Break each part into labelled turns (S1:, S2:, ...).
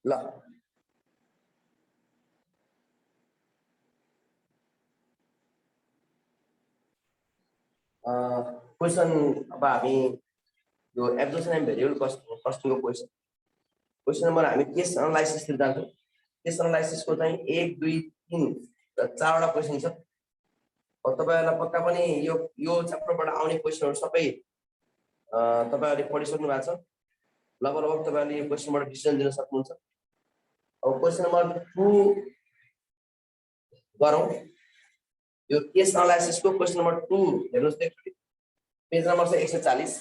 S1: ल क्वेशन अब हामी यो एब्जर्प्सन एन्ड भेरिएबल कस्टिङको क्वेशन नम्बर हामी केस एनालाइसिस तिर जान्छौँ। केस एनालाइसिसको चाहिँ 1 2 3 र 4 वटा क्वेशन छ। तपाईहरुलाई पक्का पनि यो च्याप्टरबाट आउने क्वेशनहरु सबै तपाईहरुले पढिसक्नु भएको छ। लगभग तपाईहरुले यो क्वेशनबाट डिसिजन दिन सक्नुहुन्छ। अब क्वेशन नम्बर 2 गरौँ। यो केस एनालाइसिसको क्वेशन नम्बर 2 हेर्नुस् त पेज नम्बर चाहिँ 140।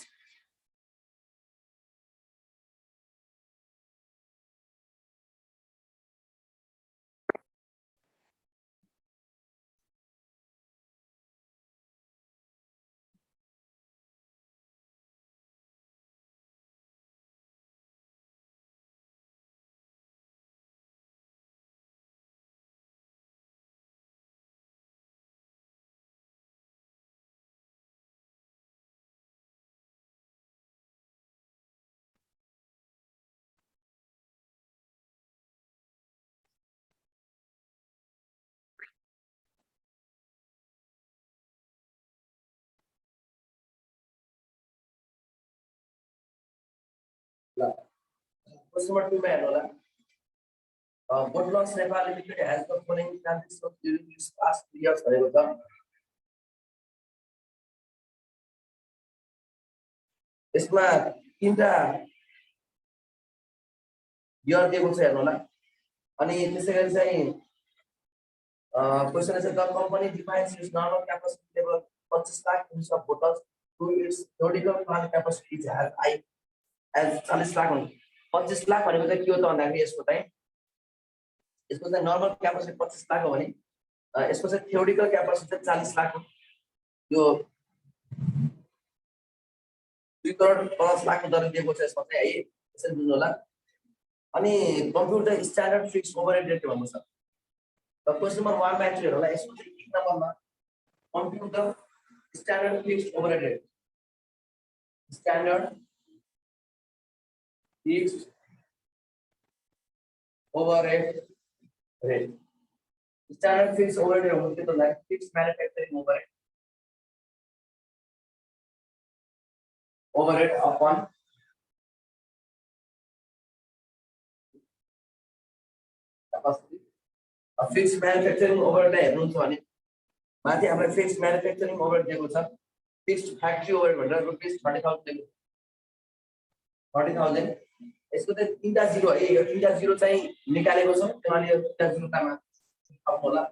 S1: Question number 2 मा हेर्नु होला। Botlons Nepal Limited has the following transactions during this past 3 years भनेको छ। यसमा तीनटा इयर दिएको छ हेर्नु होला। अनि त्यसैगरी चाहिँ क्वेशन चाहिँ the company defines its normal capacity level 25 lakh units of bottles to its theoretical plant capacity as 40 lakh हुन्छ। 25 लाख भनेको चाहिँ के हो त भन्दाखेरि यसको चाहिँ नर्मल क्यापेसिटी 25 लाख हो भने यसको चाहिँ थ्योरेटिकल क्यापेसिटी 40 लाख हो। यो 2 करोड 50 लाख दर दिएको छ यसमा चाहिँ है, यसरी बुझ्नु होला। अनि computer standard fixed overhead rate भन्नु छ। र क्वेशन नम्बर 1 मा हेर्नु होला। यसको चाहिँ 1 नम्बरमा computer standard fixed overhead rate standard fixed overhead rate standard fixed overhead rate हुन्छ त like fixed manufacturing overhead upon capacity। Fixed manufacturing overhead हेर्नुहुन्छ भने माथि हाम्रो फिक्स्ड मैन्युफैक्चरिंग ओभरहेड दिएको छ। फिक्स्ड फ्याक्ट्री ओभरहेड भनेर रुपीस 30,000 दिएको 30,000। यसको चाहिँ 3टा जिरो है। यो 3टा जिरो चाहिँ निकालेको छ। त्यसैले यो 3टा जिरो कामा अब होला।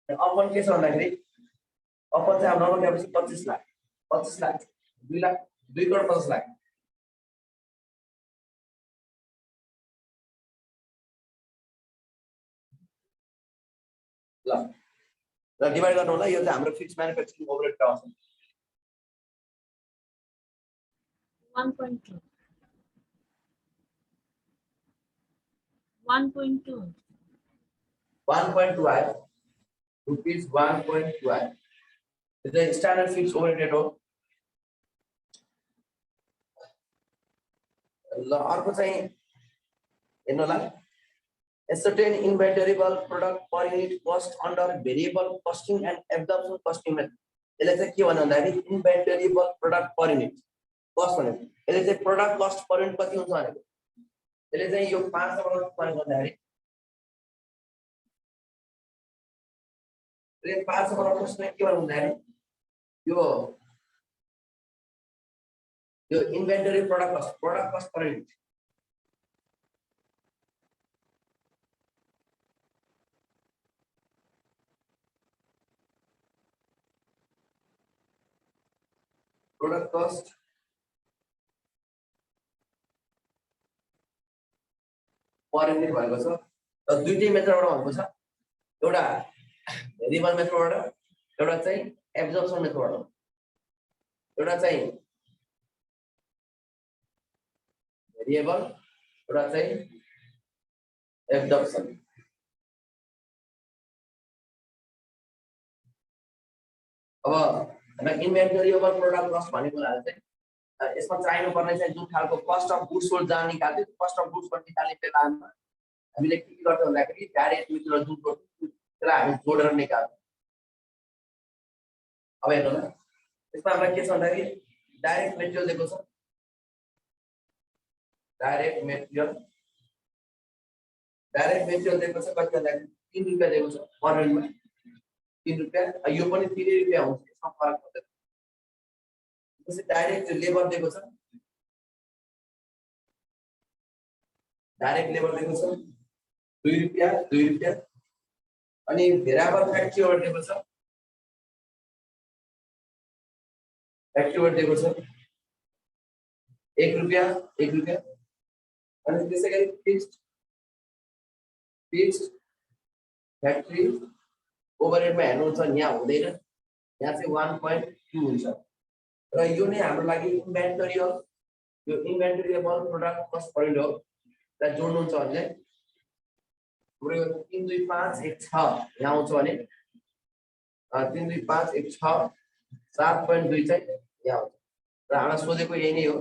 S1: अपन के छ भन्दाखेरि अपन चाहिँ हाम्रो नर्मल क्यापेसिटी 25 लाख 2 लाख 2 करोड 50 लाख। ल र डिवाइड गर्नु होला। यो चाहिँ हाम्रो फिक्स्ड मैन्युफैक्चरिंग ओभरहेड का हो
S2: 1.2 1.2
S1: आयो रुपीस 1.2 आयो। यो चाहिँ स्ट्यान्डर्ड फिक्स्ड ओभरहेड रेट हो। ल अर्को चाहिँ हेर्नु होला। A certain inventoriable product per unit cost under variable costing and absorption costing method। यसले चाहिँ के भन्नु भन्दाखेरि inventoriable product per unit cost भनेको यसले चाहिँ प्रोडक्ट कस्ट पर युनिट कति हुन्छ भनेको। यसले चाहिँ यो 5 नम्बरमा प्रयोग गर्दाखेरि रे 5 नम्बरमा प्रश्न के भन्नु भन्दाखेरि यो inventory product cost per unit product cost per unit भएको छ। र दुईटै मेथडबाट भएको छ। एउटा भेरिएबल मेथडबाट एउटा चाहिँ एब्जर्प्सन मेथडबाट। एउटा चाहिँ भेरिएबल एउटा चाहिँ एब्जर्प्सन। अब हामी इन्भेन्टरीएबल प्रोडक्ट कस्ट भनेको चाहिँ यसमा चाहिनु पर्ने चाहिँ जुन खालको कस्ट अफ गुड्स सोल्ड जहाँ निकाल्थ्यो कस्ट अफ गुड्स सोल्ड निकाल्ने बेलामा हामीले के गर्छौँ भन्दाखेरि डाइरेक्ट मेटेरियल जुन गर्छौँ त्यसलाई हामी जोडेर निकाल्छौँ। अब हेर्नु न यसमा हामीलाई के छ भन्दाखेरि डाइरेक्ट मेटेरियल दिएको छ, डाइरेक्ट मेटेरियल दिएको छ कति भन्दाखेरि 3 रुपैयाँ दिएको छ पर युनिटमा 3 रुपैयाँ, यो पनि 3 रुपैयाँ हुन्छ, यसमा फरक पर्दैन। त्यसै डाइरेक्ट लेबर दिएको छ, डाइरेक्ट लेबर दिएको छ 2 रुपैयाँ अनि भेरिएबल फ्याक्ट्री ओभरहेड दिएको छ, फ्याक्ट्री ओभरहेड दिएको छ 1 रुपैयाँ अनि त्यसै गरी फिक्स्ड फ्याक्ट्री ओभरहेडमा हेर्नुहुन्छ यहाँ हुँदैन, यहाँ चाहिँ 1.2 हुन्छ र यो नै हाम्रो लागि इन्भेन्टरी हो। यो इन्भेन्टरीएबल प्रोडक्ट कस्ट पॉइन्ट हो, त्यसलाई जोड्नुहुन्छ भने हाम्रो 32516 यहाँ आउँछ भने 32516 7.2 चाहिँ यहाँ आउँछ र हामीलाई सोधेको यही नै हो।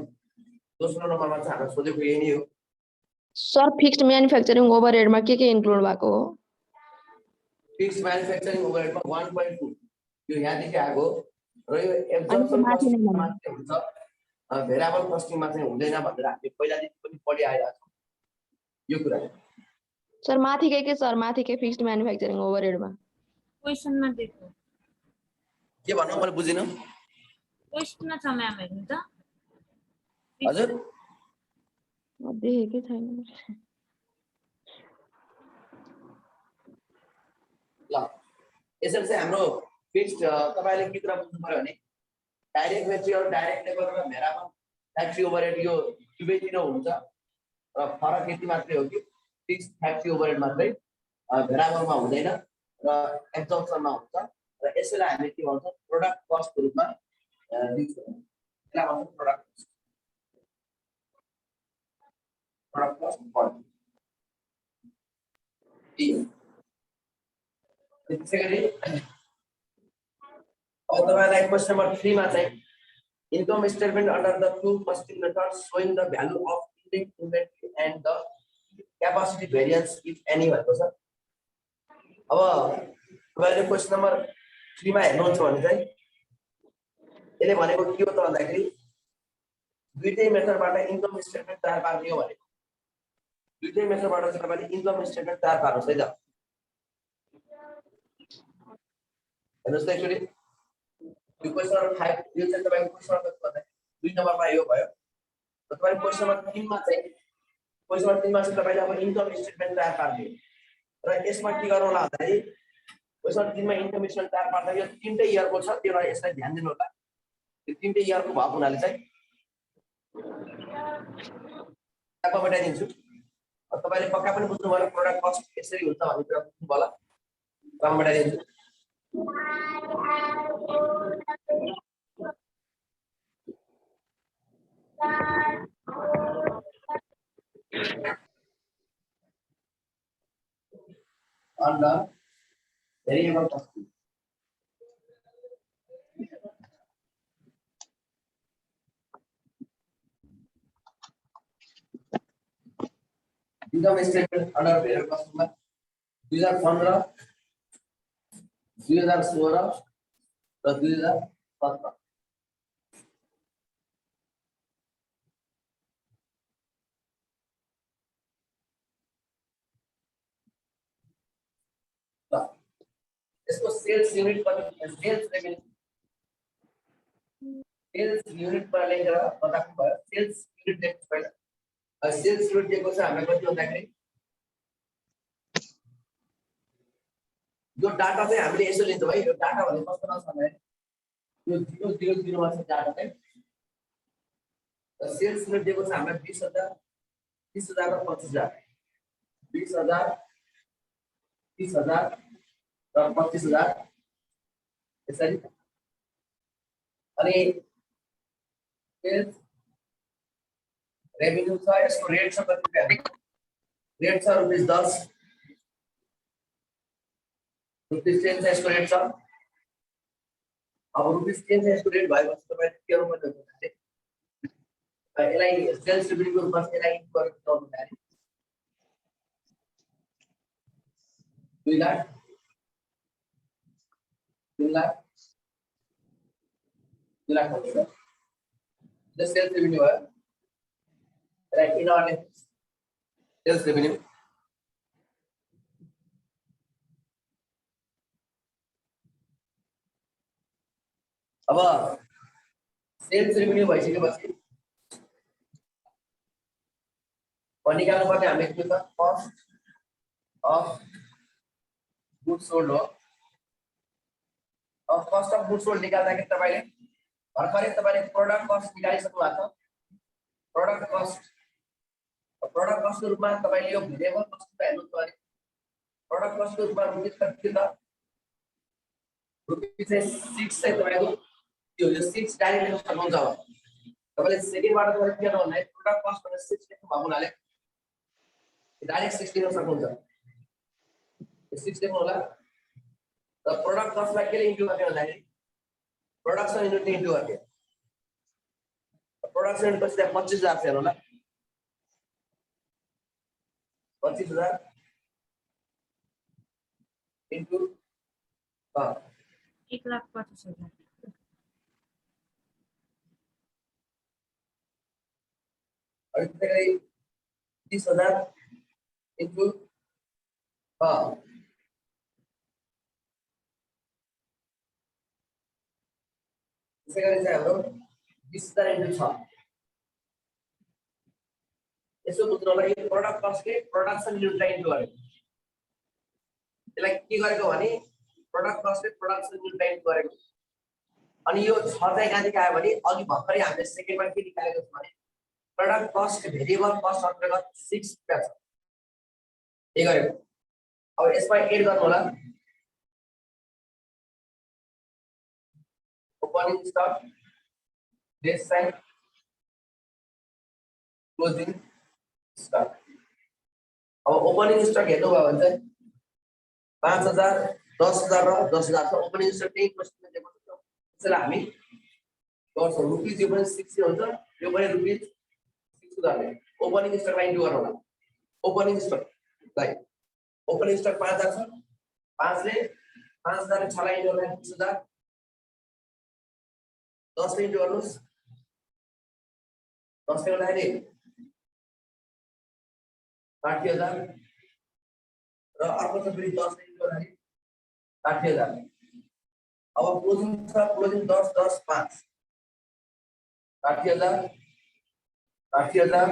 S1: दोस्रो नम्बरमा चाहिँ हामीलाई सोधेको यही नै हो।
S2: सर फिक्स्ड म्यानुफ्याक्चरिङ ओभरहेडमा के इन्क्लुड भएको हो?
S1: फिक्स्ड म्यानुफ्याक्चरिङ ओभरहेडमा 1.2 यो यहाँदेखि आएको र यो एब्जर्प्सन कस्टिङमा मात्रै हुन्छ, भेरिएबल कस्टिङमा चाहिँ हुँदैन भनेर हामीले पहिलादेखि पनि पढि आइरहेको छौँ यो कुरा।
S2: सर माथिकै के सर माथिकै फिक्स्ड म्यानुफ्याक्चरिङ ओभरहेडमा
S3: क्वेशनमा देखो
S1: के भन्नु मैले बुझिन।
S3: क्वेशनमा छ म्याम हेर्नु त।
S1: हजुर
S2: देखेकै छैन।
S1: ल यसरी चाहिँ हाम्रो फिक्स्ड तपाईले के कुरा बुझ्नु पर्यो भने डाइरेक्ट मेटेरियल, डाइरेक्ट लेबर र भेरिएबल फ्याक्ट्री ओभरहेड यो दुवैतिर हुन्छ र फरक यति मात्रै हो कि फिक्स्ड फ्याक्ट्री ओभरहेड मात्रै भेरिएबलमा हुँदैन र एब्जर्प्सनमा हुन्छ र यसैलाई हामी के भन्छौँ प्रोडक्ट कस्टको रूपमा दिन्छौँ। यसलाई भन्छौँ प्रोडक्ट कस्ट पॉइन्ट। त्यसै गरी अब तपाईलाई क्वेशन नम्बर 3 मा चाहिँ income statement under the two costing method showing the value of index inventory and the capacity variance if any भनेको छ। अब तपाईले क्वेशन नम्बर 3 मा हेर्नुहुन्छ भने चाहिँ यसले भनेको के हो त भन्दाखेरि दुईटै मेथडबाट इन्कम स्टेटमेन्ट तयार पार्ने हो भनेको। दुईटै मेथडबाट चाहिँ तपाईले इन्कम स्टेटमेन्ट तयार पार्नुस् है त। हेर्नुस् त एक्चुअली यो क्वेशन नम्बर 5 यो चाहिँ तपाईको क्वेशन नम्बर कति भन्दा 2 नम्बरमा यो भयो। तपाईको क्वेशन नम्बर 3 मा चाहिँ तपाईले अब इन्कम स्टेटमेन्ट तयार पार्ने र यसमा के गर्नु होला भन्दाखेरि क्वेशन 3 मा इन्कम स्टेटमेन्ट तयार पार्दा यो तीनटै इयरको छ, त्यो भएर यसलाई ध्यान दिनु होला। यो तीनटै इयरको भएको हुनाले चाहिँ तपाईँ बताइदिन्छु। तपाईले पक्का पनि बुझ्नु भयो प्रोडक्ट कस्ट यसरी हुन्छ भन्ने कुरा बुझ्नु होला। तपाईँ बताइदिन्छु। Under variable costing. Income statement under variable costing में 2015, 2016 और 2017। इसको सेल्स यूनिट पर सेल्स यूनिट पर लेकर पता कर सेल्स यूनिट देखो पहले और सेल्स यूनिट देखो से हमें कति होता है जो डाटा चाहिँ हामीले यसो लिन्छौँ है। यो डाटा भनेको कस्तो हुन्छ भने यो 000 मा चाहिँ डाटा है र सेल्स यूनिट दिएको छ हामीलाई 20000 30000 र 25000 20000 30000 र 25000 यसरी अनि सेल्स रेभेन्यू छ यसको रेट छ कति रुपैयाँ रेट छ ₹10 रुपीस चेन्ज छ यसको रेट छ। अब रुपीस चेन्ज छ यसको रेट भएपछि तपाईले के गर्नु पर्छ भने यसलाई सेल्स रेभेन्यूको रूपमा यसलाई इन्क्लुड गर्नु पर्छ। 2 लाख 3 लाख 2 लाख हो the sales revenue right in our sales revenue अब सेल्स रेभेन्यू भइसकेपछि निकाल्नु पर्ने हामीले के त कस्ट अफ गुड्स सोल्ड हो अब कस्ट अफ गुड्स सोल्ड निकाल्दाखेरि तपाईले भर्खरै तपाईले प्रोडक्ट कस्ट निकालिसक्नु भएको छ प्रोडक्ट कस्टको रूपमा तपाईले यो भेरिएबल कस्ट हेर्नु पर्यो प्रोडक्ट कस्टको रूपमा रुपीस कति त रुपीस 6 चाहिँ तपाईको यो 6 डाइरेक्ट लेख्न सक्नुहुन्छ अब तपाईले सेकेन्डबाट तपाईले के गर्नु भने प्रोडक्ट कस्ट भनेर 6 लेख्नु भएको हुनाले डाइरेक्ट 6 लेख्न सक्नुहुन्छ 6 लेख्नु होला र प्रोडक्ट कस्टलाई केले इन्टु गर्ने भन्दाखेरि प्रोडक्सन युनिट इन्टु गर्ने प्रोडक्सन युनिट पछि 25000 छ हेर्नु होला 25000 इन्टु
S3: 1,25,000
S1: और इतने करीब 30,000 इनटू इसे करें हम लोग 20,000 इनटू 6 यसो बुझ्नु होला यो प्रोडक्ट कस्ट के प्रोडक्सन युनिटलाई इन्टु गरे यसलाई के गरेको भने प्रोडक्ट कस्ट के प्रोडक्सन युनिटलाई इन्टु गरेको अनि यो 6 चाहिँ कहाँदेखि आयो भने अघि भर्खरै हामीले सेकेन्डमा के निकालेको छ भने प्रोडक्ट कस्ट भेरिएबल कस्ट अन्तर्गत 6 रुपैयाँ छ के गरेको अब यसमा एड गर्नु होला ओपनिङ स्टक बेस साइन क्लोजिङ स्टक अब ओपनिङ स्टक हेर्नु भयो भने चाहिँ 5,000 10,000 र 10,000 छ ओपनिङ स्टक त्यही क्वेशनमा दिएको छ त्यसैले हामी गर्छौँ रुपीस यो पनि 6 हुन्छ यो पनि रुपीस 6 गर्ने ओपनिङ स्टक लाई इन्टु गर्नु होला ओपनिङ स्टक लाई ओपनिङ स्टक 5,000 छ 5 ले 5,000 6 लाई इन्टु गर्दा 20,000 10 ले इन्टु गर्नुस् 10 ले गर्दाखेरि 60,000 र अर्को त फेरि 10 ले इन्टु गर्दाखेरि 60,000 अब क्लोजिङ छ क्लोजिङ 10 10 5 60,000 60,000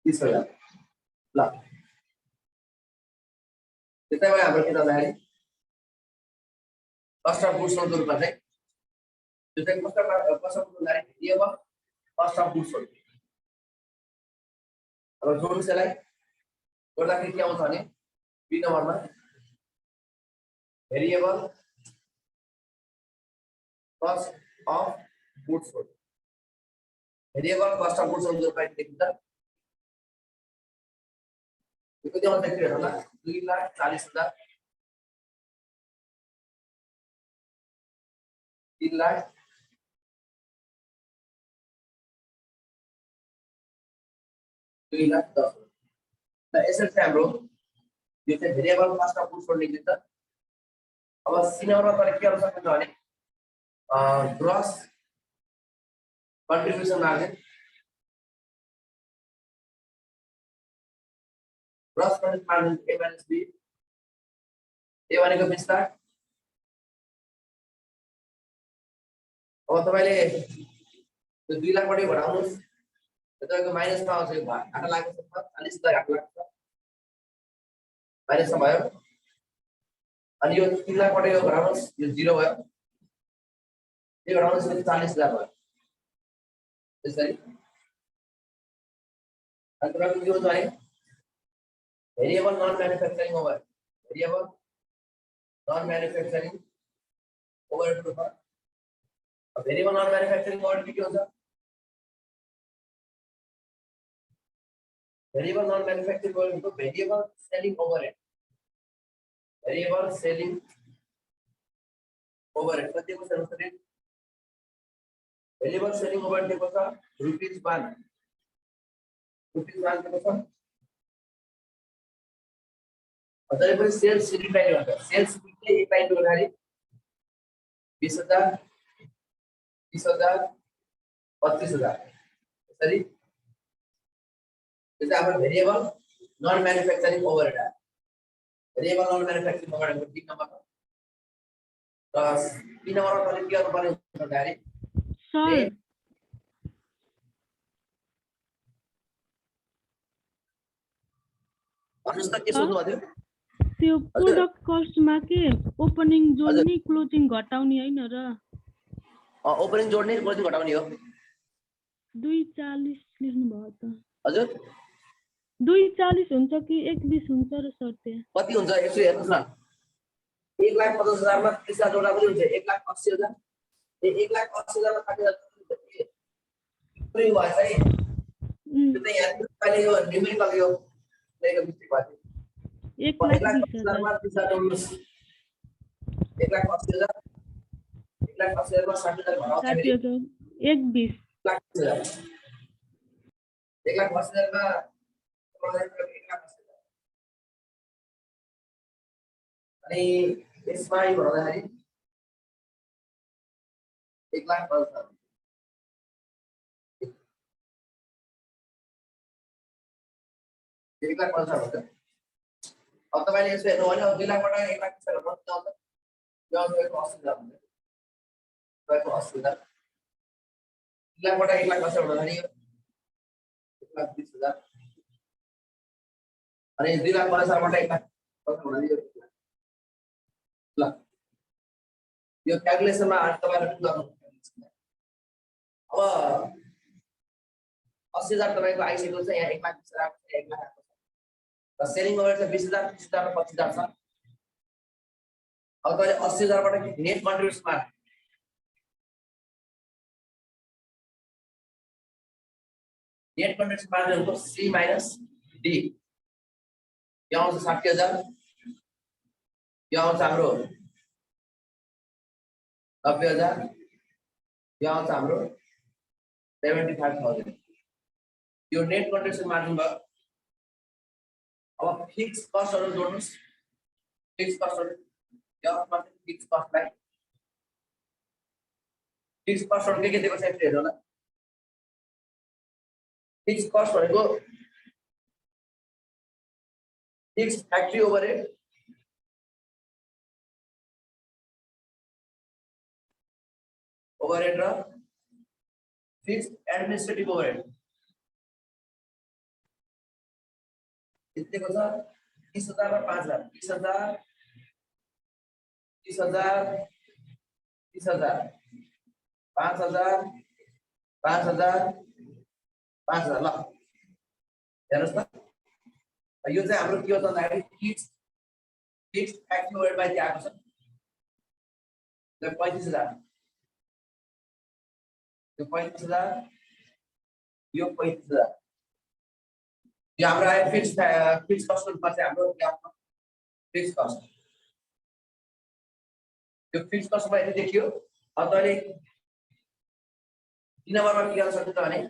S1: 30,000 ल त्यतै भयो हाम्रो के भन्दाखेरि कस्ट अफ गुड्स सोल्डको रूपमा चाहिँ त्यो चाहिँ कस्ट अफ गुड्स भन्दाखेरि variable cost of goods sold अब जोड्नुस् यसलाई जोड्दाखेरि के आउँछ भने बी नम्बरमा variable cost of goods sold variable cost of goods sold रूपमा देखिन्छ यो कति आउँछ के हेर्नु होला 2,40,000 3 लाख 2 लाख 10 ल यसरी चाहिँ हाम्रो यो चाहिँ variable cost of goods sold निक्लिन्छ अब सी नम्बरमा तपाईले के गर्न सक्नुहुन्छ भने gross contribution margin gross contribution margin A minus B A भनेको 20 लाख अब तपाईले त्यो 2 लाख बाट घटाउनुस् तपाईको माइनसमा आउँछ यो घाटा लाग्छ 40,000 घाटा लाग्छ माइनसमा भयो अनि यो 3 लाख बाट यो घटाउनुस् यो 0 भयो यो घटाउनुस् 40,000 भयो त्यसरी अनि तपाईको यो चाहिँ variable non manufacturing over variable non manufacturing overhead रूपमा भेरिएबल नन म्यानुफ्याक्चरिङ ओभरहेड के हुन्छ भेरिएबल नन मैन्युफैक्चरिंग ओवरहेड को variable selling overhead variable selling overhead कति को सर्व रेट वेरिएबल सेलिंग ओवरहेड दिएको छ ₹1 ₹1 दिएको छ अझै पनि सेल्स रिटाइल हुन्छ सेल्स ले एक लाइन गर्दाखेरि 20,000 30,000 25,000 यसरी यो चाहिँ हाम्रो variable non manufacturing overhead variable non manufacturing overhead 3 number र 3 नम्बरमा तपाईले के गर्नुपर्ने हुन्छ भन्दाखेरि
S4: सर
S1: भन्नुस् त के सोध्नु भयो
S4: त्यो प्रोडक्ट कस्टमा के ओपनिङ जोड्ने क्लोजिङ घटाउने हैन र
S1: ओपनिङ जोड्ने क्लोजिङ घटाउने हो
S4: 240 लेख्नु भयो त
S1: हजुर
S4: 240 हुन्छ कि 120 हुन्छ र सर त्यहाँ
S1: कति हुन्छ यसो हेर्नुस् न 1,50,000 मा 30,000 जोड्दा पनि हुन्छ 1,80,000 1,80,000 मा 60,000 पुरै भयो चाहिँ त्यो चाहिँ यहाँ अहिले यो न्युमेरिकल यो लेखेको मिस्टेक भयो
S4: 1,20,000
S1: मा 30,000 जोड्नुस् 1,80,000 1,80,000 मा 60,000 घटाउँदाखेरि
S4: 120
S1: 1,80,000 1,80,000 मा 1,80,000 अनि यसमा यो भन्दाखेरि 1,50,000 1,50,000 हुन्छ अब तपाईले यसो हेर्नु भने अब 2 लाखबाट 1,20,000 घटाउँदा आउँछ यो आउँछ 80,000 हुन्छ तपाईको 80,000 2 लाखबाट 1,80,000 घटाउँदाखेरि यो 1,20,000 अनि 2,50,000 बाट 1,50,000 घटाउँदाखेरि यो ल यो क्याल्कुलेसनमा तपाईहरुले गर्नु अब 80,000 तपाईको आइसकेको छ यहाँ 1,20,000 1,00,000 र सेलिङ ओभरहेड चाहिँ 20,000 30,000 र 25,000 छ अब तपाईले 80,000 बाट net contribution margin net contribution margin को C माइनस D यो आउँछ 60,000 यो आउँछ हाम्रो 90,000 यो आउँछ हाम्रो 75,000 यो नेट कन्ट्रिब्युसन मार्जिन भयो अब फिक्स कस्टहरु जोड्नुस् फिक्स कस्टहरु यो मात्र फिक्स कस्टलाई फिक्स कस्टहरु के दिएको छ यसले हेर्नु होला फिक्स कस्ट भनेको फिक्स फ्याक्ट्री ओभरहेड र फिक्स एडमिनिस्ट्रेटिभ ओभरहेड यतिको छ 30,000 र 5,000 30,000 30,000 30,000 5,000 5,000 5,000 ल हेर्नुस् त यो चाहिँ हाम्रो के हो त भन्दाखेरि फिक्स फ्याक्ट्री ओभरहेड बाइ आएको छ 35,000 यो 35,000 यो 35,000 यो हाम्रो आयो फिक्स कस्ट रूपमा चाहिँ हाम्रो फिक्स कस्ट यो फिक्स कस्टमा यति देखियो अब तपाईले 3 नम्बरमा के गर्न सक्नुहुन्छ भने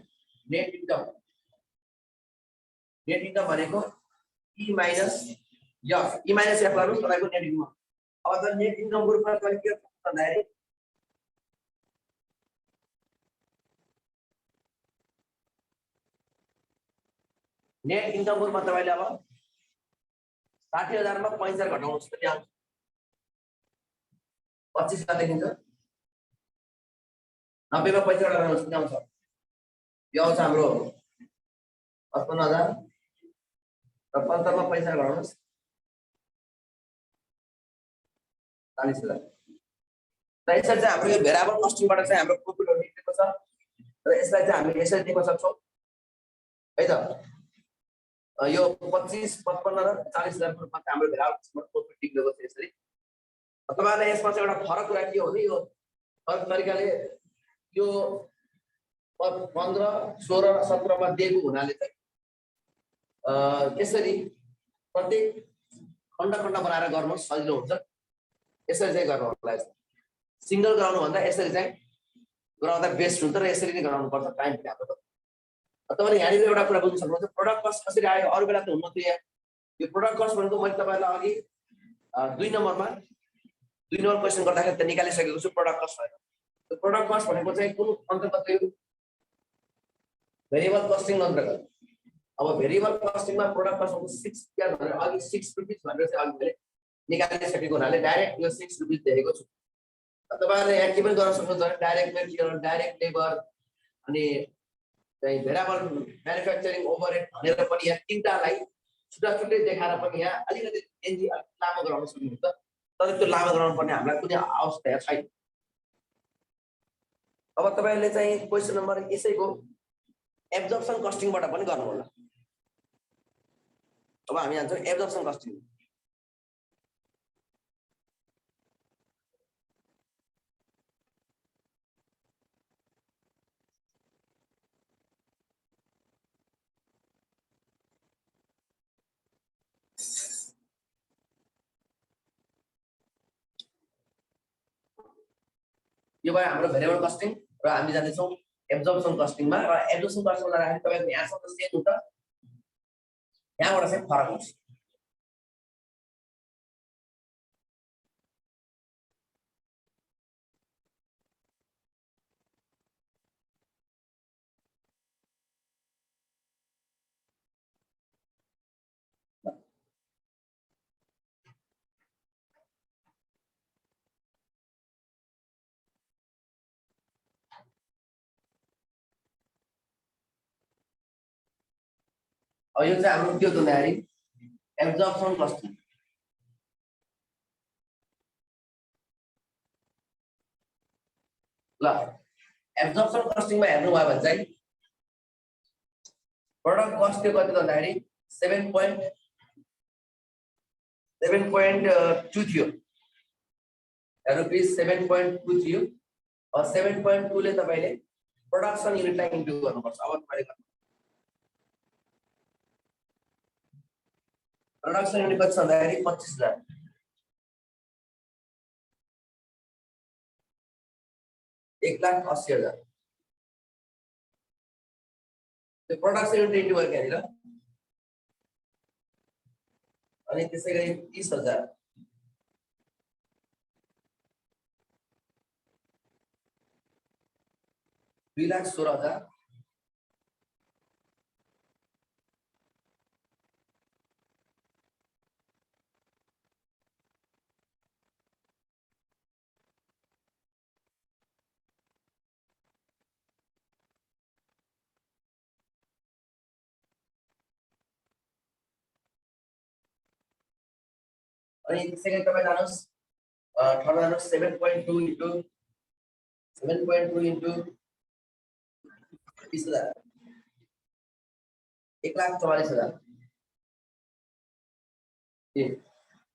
S1: नेट इन्कम भनेको E minus F E minus F गर्नुस् तपाईको नेट इन्कम अब त नेट इन्कमको रूपमा तपाईले के गर्नु भन्दाखेरि नेट इन्कमको रूपमा तपाईले अब 60,000 मा 5,000 घटाउनुस् कति आउँछ 25,000 देखिन्छ 90 मा 5,000 घटाउनुस् कति आउँछ यो आउँछ हाम्रो 55,000 र 75 मा 5,000 घटाउनुस् 40,000 र यसरी चाहिँ हाम्रो यो भेरिएबल कस्टिङबाट चाहिँ हाम्रो प्रॉफिटहरु निस्केको छ र यसलाई चाहिँ हामीले यसरी देख्न सक्छौं है त यो 25 55 र 40,000 को रूपमा हाम्रो भेरिएबल कस्टबाट प्रॉफिट निस्केको छ यसरी तपाईहरुलाई यसमा चाहिँ एउटा फरक कुरा के हो भने यो फरक तरिकाले यो 15 16 र 17 मा दिएको हुनाले चाहिँ यसरी प्रत्येक खण्ड बनाएर गर्नु सजिलो हुन्छ यसरी चाहिँ गर्नु होला सिंगल गराउनु भन्दा यसरी चाहिँ गराउँदा बेस्ट हुन्छ र यसरी नै गराउनु पर्छ टाइम पनि हाम्रो तपाईले यहाँनिर एउटा कुरा बुझ्न सक्नुहुन्छ प्रोडक्ट कस्ट कसरी आयो अरु बेला त हुन्न थियो यो प्रोडक्ट कस्ट भनेको मैले तपाईलाई अघि 2 नम्बरमा 2 नम्बर क्वेशन गर्दाखेरि त निकालिसकेको छु प्रोडक्ट कस्ट भनेको। त्यो प्रोडक्ट कस्ट भनेको चाहिँ कुन अन्तर्गत यो भेरिएबल कस्टिङ अन्तर्गत। अब भेरिएबल कस्टिङमा प्रोडक्ट कस्ट भनेको 6 रुपैयाँ भनेर अघि 6 रुपैयाँ भनेर चाहिँ अघि मैले निकालिसकेको हुनाले डाइरेक्ट यो 6 रुपैयाँ देखेको छु। तपाईहरुले यहाँ के पनि गर्न सक्नुहुन्छ, डाइरेक्ट मेटेरियल, डाइरेक्ट लेबर अनि चाहिँ भेरिएबल म्यानुफ्याक्चरिङ ओभरहेड भनेर पनि यहाँ तीनटालाई छुट्टै देखाएर पनि यहाँ अलिकति एनजी लामो गराउन सक्नुहुन्छ। तर त्यो लामो गराउनु पर्ने हामीलाई कुनै आवश्यकता छैन। अब तपाईहरुले चाहिँ क्वेशन नम्बर यसैको एब्जर्प्सन कस्टिङबाट पनि गर्नु होला। अब हामी जान्छौँ एब्जर्प्सन कस्टिङ। यो भयो हाम्रो भेरिएबल कस्टिङ र हामी जान्छौँ एब्जर्प्सन कस्टिङमा। र एब्जर्प्सन कस्टिङमा जाँदाखेरि तपाईहरु यहाँसम्म सेम हुन्छ, यहाँबाट चाहिँ फरक हुन्छ। अब यो चाहिँ हाम्रो के हो भन्दाखेरि एब्जर्प्सन कस्टिङ। ल एब्जर्प्सन कस्टिङमा हेर्नुभयो भने चाहिँ प्रोडक्ट कस्ट के कति भन्दाखेरि 7.2 थियो, रुपीस 7.2 थियो। और 7.2 ले तपाईले प्रोडक्सन युनिटलाई इन्टु गर्नुपर्छ। अब तपाईले प्रोडक्सन युनिट कति छ भन्दाखेरि 25,000, 1,80,000। त्यो प्रोडक्सन युनिट इन्टु गर्यो यहाँनिर। अनि त्यसैगरी 30,000, 2,16,000, अनि त्यसैगरी तपाईँ जानुहोस् ठाउँमा जानुहोस् 7.2 इन्टु 30,000, 1,44,000।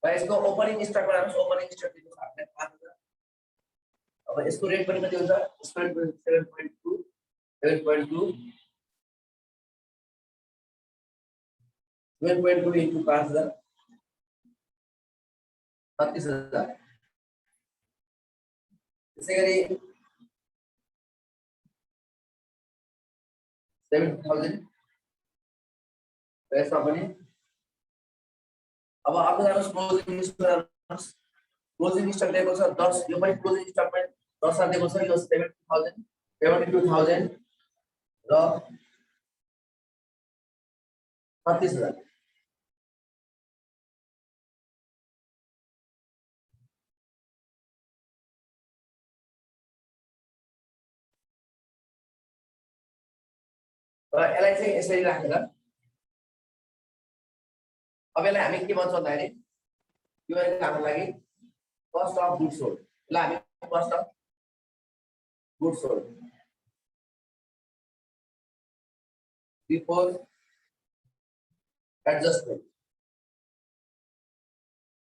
S1: र यसको ओपनिङ स्टकमा जानुहोस्, ओपनिङ स्टक दिनु छ हामीलाई 5,000। अब यसको रेट पनि कति हुन्छ? यसको रेट 7.2 इन्टु 5,000, 36,000। त्यसैगरी 7,000 यसमा पनि। अब अर्को जानुहोस् क्लोजिङ स्टक, क्लोजिङ स्टक दिएको छ 10, यो पनि क्लोजिङ स्टक पनि 10 दिएको छ। यो 70,000, 72,000 र 36,000। र यसलाई चाहिँ यसरी राखेर अब यसलाई हामी के भन्छौँ भन्दाखेरि यो हाम्रो लागि कस्ट अफ गुड्स सोल्ड। ल हामी cost of goods sold before adjustment.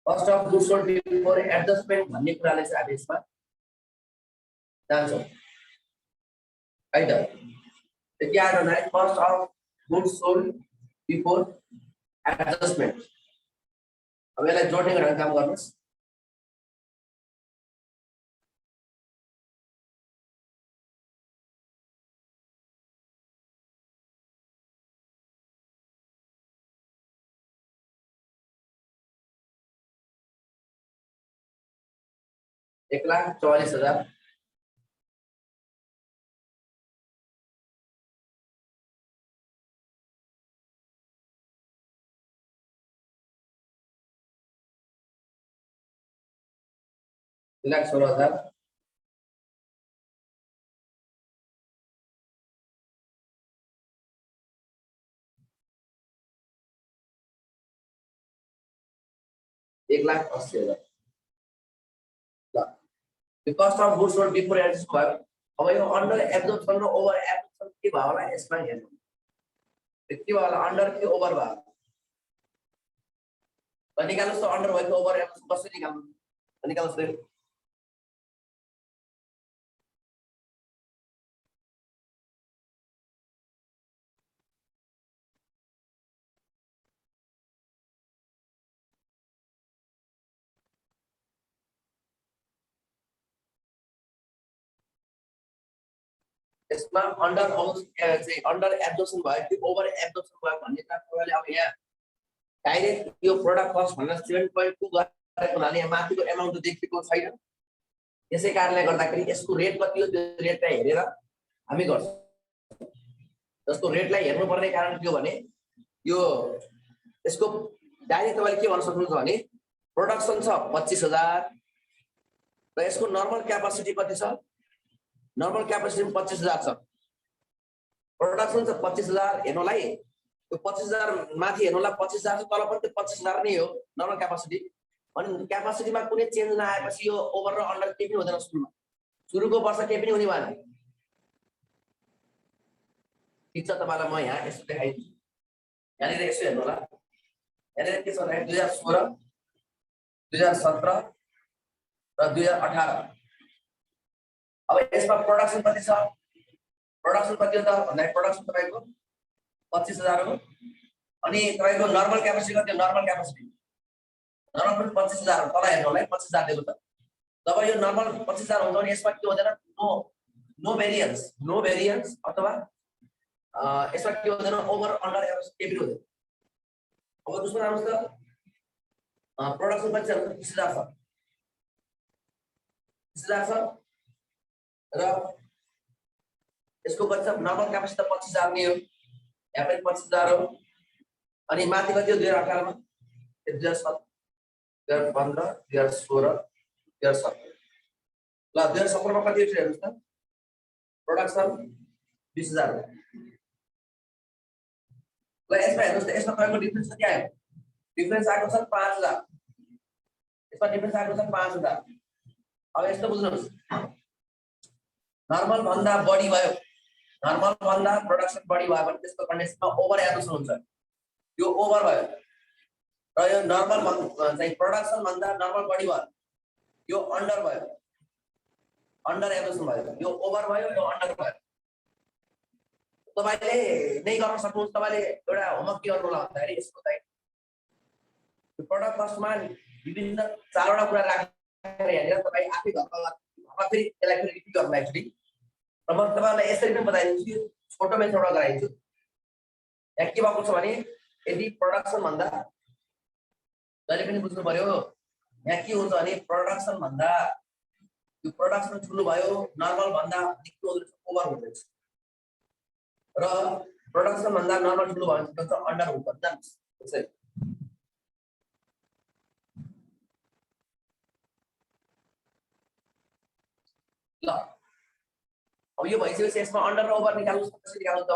S1: Cost of goods sold before adjustment भन्ने कुराले चाहिँ हामी यसमा जान्छौँ है त। के आयो भन्दाखेरि cost of goods sold before adjustment. अब यसलाई जोड्ने गरेर काम गर्नुहोस्। 1,44,000 2,16,000 1,80,000 ल The cost of goods sold before adjustment भयो अब यो अन्डर एब्जर्प्सन र ओभर एब्जर्प्सन के भयो होला यसमा हेर्नु के भयो होला अन्डर के ओभर भयो त निकाल्नुस् त अन्डर भएको ओभर एब्जर्प्सन कसरी निकाल्नु निकाल्नुस् त यसमा अन्डर चाहिँ अन्डर एब्जर्प्सन भयो कि ओभर एब्जर्प्सन भयो भन्ने कुरा तपाईले अब यहाँ डाइरेक्ट यो प्रोडक्ट कस्ट भन्दा 7.2 गरेको हुनाले यहाँ माथिको एमाउन्ट देखिएको छैन यसै कारणले गर्दाखेरि यसको रेट कति हो त्यो रेटलाई हेरेर हामी गर्छौं जसको रेटलाई हेर्नुपर्ने कारण के हो भने यो यसको डाइरेक्ट तपाईले के भन्न सक्नुहुन्छ भने प्रोडक्सन छ 25,000 र यसको नर्मल क्यापासिटी कति छ नर्मल क्यापासिटी 25,000 छ प्रोडक्सन छ 25,000 हेर्नुलाई त्यो 25,000 माथि हेर्नुलाई 25,000 तल पनि त्यो 25,000 नै हो नर्मल क्यापासिटी अनि क्यापासिटीमा कुनै चेन्ज नआएपछि यो ओभर र अन्डर के पनि हुँदैन सुरुको वर्ष के पनि हुने भएन ठीक छ तपाईलाई म यहाँ यसो देखाइदिन्छु यहाँनिर यसो हेर्नु होला यहाँनिर के छ भने 2016 2017 र 2018 अब यसमा प्रोडक्सन कति छ प्रोडक्सन कति हो त भन्दा प्रोडक्सन तपाईको 25,000 हो अनि तपाईको नर्मल क्यापासिटी कति हो नर्मल क्यापासिटी नर्मल पनि 25,000 हो तल हेर्नु होला 25,000 दिएको त जब यो नर्मल 25,000 हुन्छ भने यसमा के हुँदैन नो भेरिएन्स अथवा यसमा के हुँदैन ओभर अन्डर एभरेज के पनि हुँदैन अब दोस्रो आउनुस् त प्रोडक्सन कति छ 30,000 छ 30,000 छ र यसको कति छ नर्मल क्यापासिटी 25,000 नै हो यहाँ पनि 25,000 हो अनि माथि कति हो 2018 मा 2017 2015 2016 2017 ल 2017 मा कति हेर्नुस् त प्रोडक्सन 20,000 हो ल यसमा हेर्नुस् त यसमा तपाईको डिफरेन्स कति आयो डिफरेन्स आएको छ 5,000 यसमा डिफरेन्स आएको छ 5,000 अब यस्तो बुझ्नुस् नर्मल भन्दा बढी भयो नर्मल भन्दा प्रोडक्सन बढी भयो भने त्यसको कन्डिसनमा ओभर एब्जर्प्सन हुन्छ यो ओभर भयो र यो नर्मल चाहिँ प्रोडक्सन भन्दा नर्मल बढी भयो यो अन्डर भयो अन्डर एब्जर्प्सन भयो यो ओभर भयो यो अन्डर भयो तपाईले नै गर्न सक्नुहुन्छ तपाईले एउटा होमवर्क के गर्नु होला भन्दाखेरि यसको चाहिँ प्रोडक्ट कस्टमा विभिन्न चारवटा कुरा राखेर हेरेर तपाई आफै घरमा फेरि यसलाई फेरि रिपिट गर्न एक्चुअली र म तपाईलाई यसरी पनि बताइदिन्छु छोटो मेथडमा गराइदिन्छु यहाँ के भएको छ भने यदि प्रोडक्सन भन्दा जहिले पनि बुझ्नु पर्यो यहाँ के हुन्छ भने प्रोडक्सन भन्दा यो प्रोडक्सन ठुलो भयो नर्मल भन्दा निकै ओभर हुँदैछ र प्रोडक्सन भन्दा नर्मल ठुलो भयो भने चाहिँ अन्डर हुन्छ त्यसै ल अब यो भइसकेपछि यसमा अन्डर र ओभर निकाल्नुस् कसरी निकाल्नु त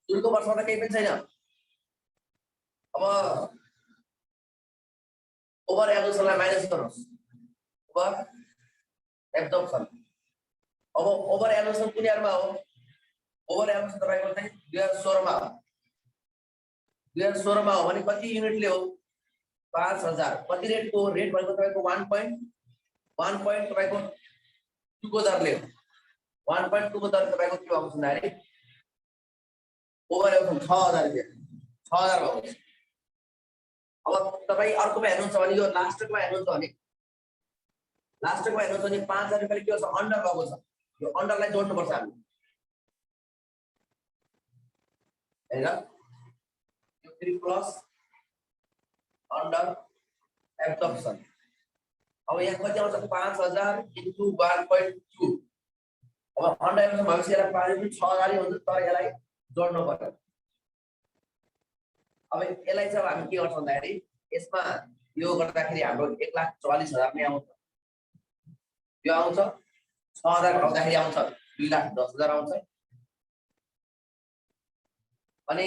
S1: सुरुको वर्षमा त केही पनि छैन अब ओभर एब्जर्प्सनलाई माइनस गर्नुस् ओभर एब्जर्प्सन अब ओभर एब्जर्प्सन कुन इयरमा हो ओभर एब्जर्प्सन तपाईको चाहिँ 2016 मा हो 2016 मा हो भने कति युनिटले हो 5,000 कति रेटको रेट भनेको तपाईको 1 तपाईको 2 को दरले 1.2 को दर तपाईको के भएको छ भन्दाखेरि ओभर एब्जर्प्सन 6,000 रुपैयाँ 6,000 भएको छ अब तपाई अर्कोमा हेर्नुहुन्छ भने यो लास्टकोमा हेर्नुहुन्छ भने 5,000 रुपैयाँले के छ अन्डर भएको छ यो अन्डरलाई जोड्नु पर्छ हामी हैन यो 3 प्लस अन्डर एब्जर्प्सन अब यहाँ कति आउँछ 5000 into 1.2 अब अन्डर एब्जर्प्सन भएपछि यसलाई पानी पनि 6000 हुन्छ तर यसलाई जोड्नु पर्यो अब यसलाई चाहिँ हामी के गर्छौं भन्दाखेरि यसमा यो गर्दाखेरि हाम्रो 1,44,000 नै आउँछ यो आउँछ 6000 घटाउँदाखेरि आउँछ 2,10,000 आउँछ अनि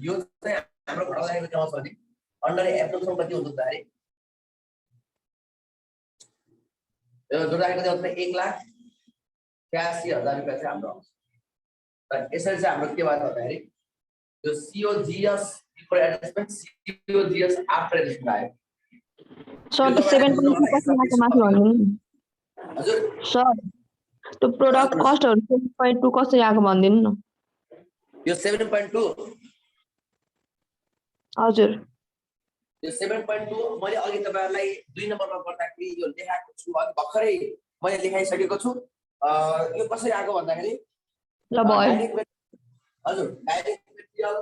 S1: यो चाहिँ हाम्रो घटाउँदाखेरि के आउँछ भने अन्डर एब्जर्प्सन कति हुन्छ भन्दाखेरि यो जोड्दाखेरि कति आउँछ 1,83,000 रुपैयाँ चाहिँ हाम्रो आउँछ र यसरी चाहिँ हाम्रो के भयो भन्दाखेरि यो COGS before adjustment COGS after adjustment आयो
S2: सर 7.2 कति आएको माथि भन्दिनु
S1: हजुर
S2: सर त्यो प्रोडक्ट कस्टहरु 7.2 कसरी आएको भन्दिनु न
S1: यो 7.2
S2: हजुर
S1: यो 7.2 मैले अघि तपाईहरुलाई 2 नम्बरमा गर्दाखेरि यो लेखाएको छु अनि भर्खरै मैले लेखाइसकेको छु यो कसरी आएको भन्दाखेरि
S2: ल भयो
S1: हजुर डाइरेक्ट मेटेरियल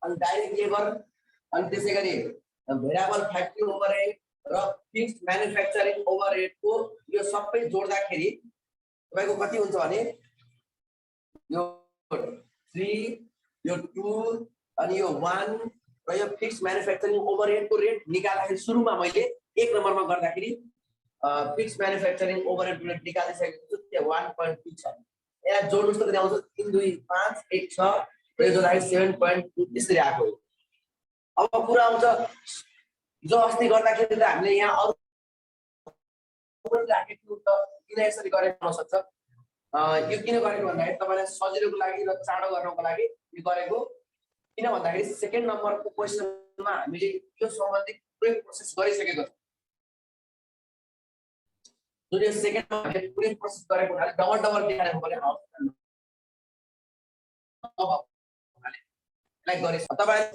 S1: अनि डाइरेक्ट लेबर अनि त्यसैगरी भेरिएबल फ्याक्ट्री ओभरहेड र फिक्स्ड म्यानुफ्याक्चरिङ ओभरहेडको यो सबै जोड्दाखेरि तपाईको कति हुन्छ भने यो 3 यो 2 अनि यो 1 र यो फिक्स्ड म्यानुफ्याक्चरिङ ओभरहेडको रेट निकाल्दाखेरि सुरुमा मैले 1 नम्बरमा गर्दाखेरि फिक्स्ड म्यानुफ्याक्चरिङ ओभरहेड रेट निकालिसकेको छु त्यो 1.2 छ यहाँ जोड्नुस् त कति आउँछ 3 2 5 1 6 र यो जोड्दाखेरि 7.2 त्यसरी आएको हो अब कुरा आउँछ जो अस्ति गर्दाखेरि त हामीले यहाँ अरु पनि राखेको त किन यसरी गरेको हुन सक्छ यो किन गरेको भन्दाखेरि तपाईलाई सजिलोको लागि र चाँडो गर्नको लागि यो गरेको किन भन्दाखेरि सेकेन्ड नम्बरको क्वेशनमा हामीले यो सम्बन्धी पुरै प्रोसेस गरिसकेको छ जुन यो सेकेन्डमा हामीले पुरै प्रोसेस गरेको हुनाले डबल देखाएको पनि आवश्यक लाइक गरे तपाईले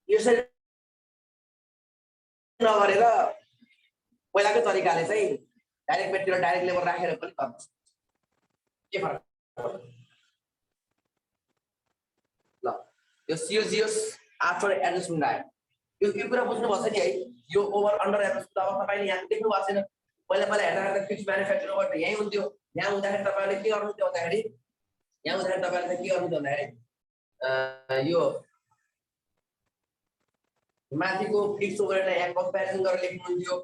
S1: यसरी नगरेर पहिलाकै तरिकाले चाहिँ डाइरेक्ट मेटेरियल डाइरेक्ट लेबर राखेर पनि गर्नुस् के फरक ल यो COGS आफ्टर एडजस्टमेन्ट आयो यो कुरा बुझ्नु भछ नि है यो ओभर अन्डर एडजस्टमेन्ट अब तपाईले यहाँ देख्नु भएको छैन पहिला हेर्दा फिक्स म्यानुफ्याक्चरिङ ओभर यही हुन्थ्यो यहाँ हुँदाखेरि तपाईले के गर्नुहुन्थ्यो भन्दाखेरि यहाँ हुँदाखेरि तपाईले के गर्नुहुन्थ्यो भन्दाखेरि यो माथिको फिक्स ओभरहेडलाई यहाँ कम्प्यारिजन गरेर लेख्नुहुन्थ्यो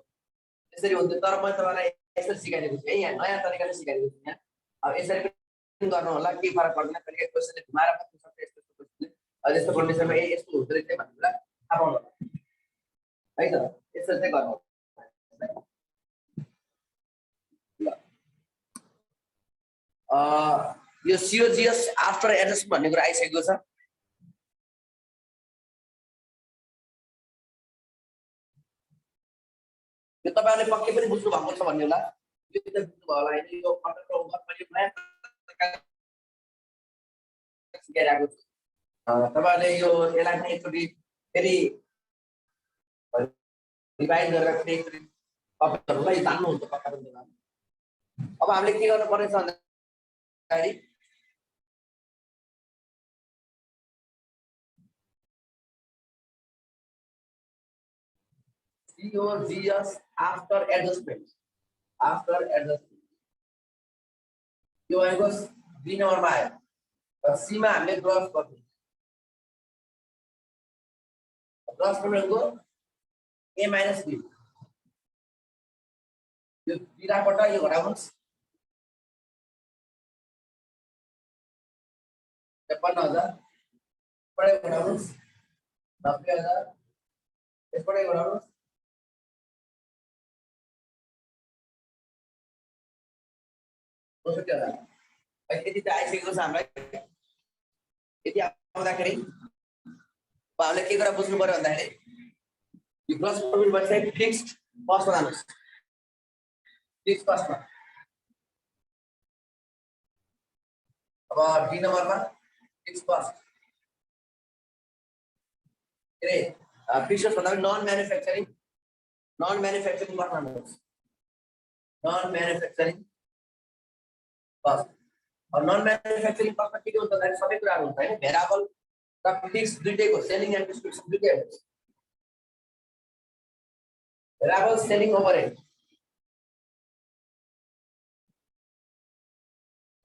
S1: त्यसरी हुन्थ्यो तर मैले तपाईलाई यसरी सिकाइदिएको छु यहाँ नयाँ तरिकाले सिकाइदिएको छु यहाँ अब यसरी पनि गर्नु होला के फरक पर्दैन कहिले क्वेशनले घुमाएर पनि सक्छ यस्तो क्वेशनले यस्तो कन्डिसनमा यस्तो हुँदो रहेछ भन्ने कुरा थाहा पाउनु है त यसरी चाहिँ गर्नु यो COGS आफ्टर एडजस्ट भन्ने कुरा आइसकेको छ यो तपाईहरुले पक्कै पनि बुझ्नु भएको छ भन्ने होला यो त बुझ्नु भयो होला हैन यो कन्ट्रोल ओभर मैले नयाँ सिकाइराको छु तपाईहरुले यो यसलाई पनि एकचोटी फेरि रिभाइज गरेर फेरि एकचोटी तपाईहरुलाई जान्नुहुन्छ पक्का पनि अब हामीले के गर्नु पर्छ भन्दाखेरि COGS after adjustment. यो आएको B नम्बरमा आयो र C मा हामीले ग्रस गर्छौं ग्रस भनेको A - B यो बिराबाट यो घटाउनुस् 53,000 पढे घटाउनुस् 90,000 यसबाट घटाउनुस् 62,000 यति त आइसकेको छ हामीलाई यति आउँदाखेरि हामीले के गरेर बुझ्नु पर्यो भन्दाखेरि यो ग्रस प्रॉफिट भन्छ फिक्स्ड कस्टमा जानुस् फिक्स्ड कस्टमा अब डी नम्बरमा फिक्स्ड कस्ट के फिक्स्ड कस्ट भन्दा नन म्यानुफ्याक्चरिङ कस्टमा जानुस् नन म्यानुफ्याक्चरिङ कस्ट और नन मैन्युफैक्चरिंग कस्ट के हुन्छ भने सबै कुराहरु हुन्छ हैन भेरिएबल र फिक्स दुईटैको सेलिङ एन्ड डिस्ट्रिब्युसन दुईटै हुन्छ variable selling overhead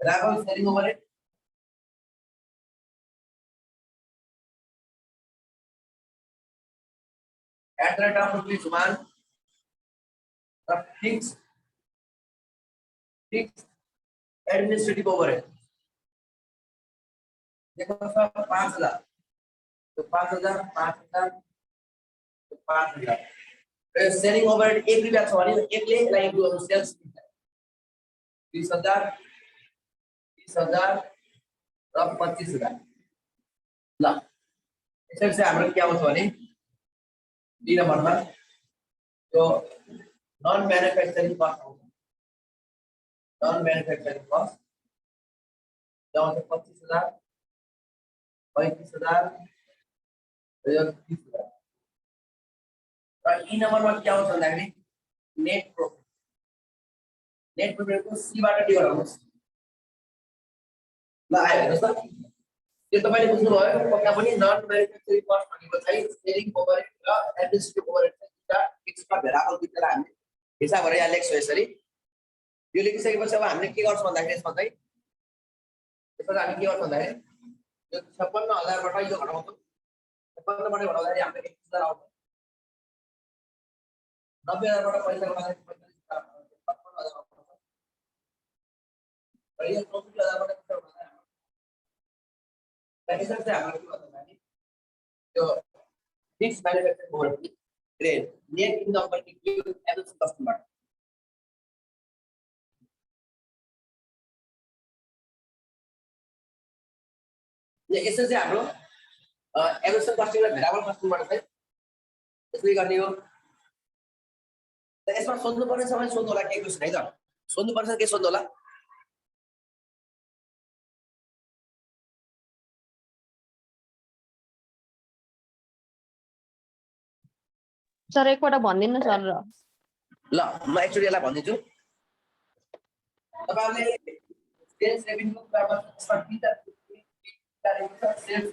S1: variable selling overhead at the rate of ₹1 the fixed administrative overhead देखो सर 5,000 तो 5,000 5,000 तो 5,000 सेलिंग ओभरहेड ₹1 छ भने एकले यसलाई इन्टु गर्नु सेल्स 20,000 30,000 र 25,000 ल यसरी चाहिँ हाम्रो के आउँछ भने डी नम्बरमा त्यो नन म्यानुफ्याक्चरिङ कस्ट आउँछ नन म्यानुफ्याक्चरिङ कस्ट त्यो आउँछ 25,000 35,000 र 30,000 र ई नम्बरमा के आउँछ भन्दाखेरि नेट प्रॉफिटको सी बाट डी गराउनुस् ल आयो हेर्नुस् त त्यो तपाईले बुझ्नुभयो पक्का पनि नन म्यानुफ्याक्चरिङ कस्ट भनेको चाहिँ सेलिङ ओभरहेड र एडमिनिस्ट्रेटिभ ओभरहेड चाहिँ दुईटा फिक्स्ड भेरिएबल दुईटालाई हामीले हिसाब गरेर यहाँ लेख्छौँ यसरी यो लेखिसकेपछि अब हामीले के गर्छौँ भन्दाखेरि यसमा चाहिँ यसमा हामी के गर्छौँ भन्दाखेरि यो 56,000 बाट यो घटाउँछौँ 56 बाट घटाउँदाखेरि हाम्रो 21,000 आउँछ 90,000 बाट पैसा घटाउँदाखेरि 45,000 आउँछ र यो 64,000 बाट पैसा घटाउँदाखेरि यसरी चाहिँ हाम्रो के भन्छ भने त्यो fixed manufacturing overhead grade net income by equity average कस्टबाट यसरी चाहिँ हाम्रो एभरेज कस्टिङ र भेरिएबल कस्टिङबाट चाहिँ यसरी गर्ने हो त यसमा सोध्नुपर्ने समय सोध्नु होला के क्वेशन है त सोध्नुपर्छ के सोध्नु होला
S2: सर एकपल्ट भनिदिनु सर
S1: ल म एक्चुअली यसलाई भनिदिन्छु तपाईहरुले सेल्स रेभिन्यू बराबर सेल्स